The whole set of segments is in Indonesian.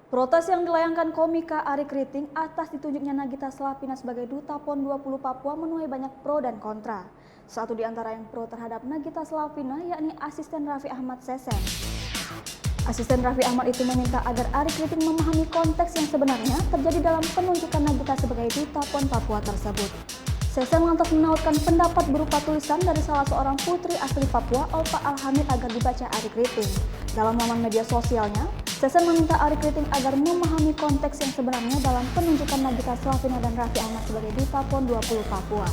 Protes yang dilayangkan komika Arie Kriting atas ditunjuknya Nagita Slavina sebagai Duta PON 20 Papua menuai banyak pro dan kontra. Satu di antara yang pro terhadap Nagita Slavina yakni asisten Raffi Ahmad Sesen. Asisten Raffi Ahmad itu meminta agar Arie Kriting memahami konteks yang sebenarnya terjadi dalam penunjukan Nagita sebagai Duta PON Papua tersebut. Sesen lantas menautkan pendapat berupa tulisan dari salah seorang putri asli Papua, Olfa Alhamid, agar dibaca Arie Kriting. Dalam laman media sosialnya, Sesen meminta Arie Kriting agar memahami konteks yang sebenarnya dalam penunjukan Nagita Slavina dan Raffi Ahmad sebagai Duta PON 20 Papua.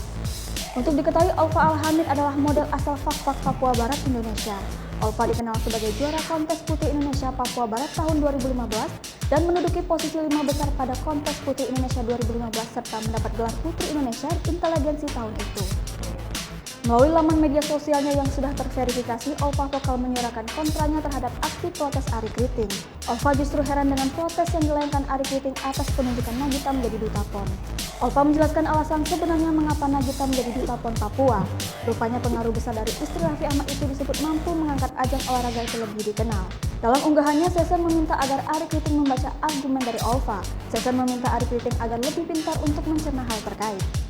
Untuk diketahui, Olfa Alhamid adalah model asal Fakfak Papua Barat, Indonesia. Olfa dikenal sebagai juara kontes putih Indonesia Papua Barat tahun 2015 dan menduduki posisi 5 besar pada kontes putih Indonesia 2015 serta mendapat gelar Putri Indonesia Inteligensi tahun itu. Melalui laman media sosialnya yang sudah terverifikasi, Olfa vokal menyuarakan kontranya terhadap aksi protes Arie Kriting. Olfa justru heran dengan protes yang dilayangkan Arie Kriting atas penunjukan Nagita menjadi Duta PON. Olfa menjelaskan alasan sebenarnya mengapa Nagita menjadi Duta PON Papua. Rupanya pengaruh besar dari istri Raffi Ahmad itu disebut mampu mengangkat ajang olahraga yang lebih dikenal. Dalam unggahannya, Sesen meminta agar Arie Kriting membaca argumen dari Olfa. Sesen meminta Arie Kriting agar lebih pintar untuk mencerna hal terkait.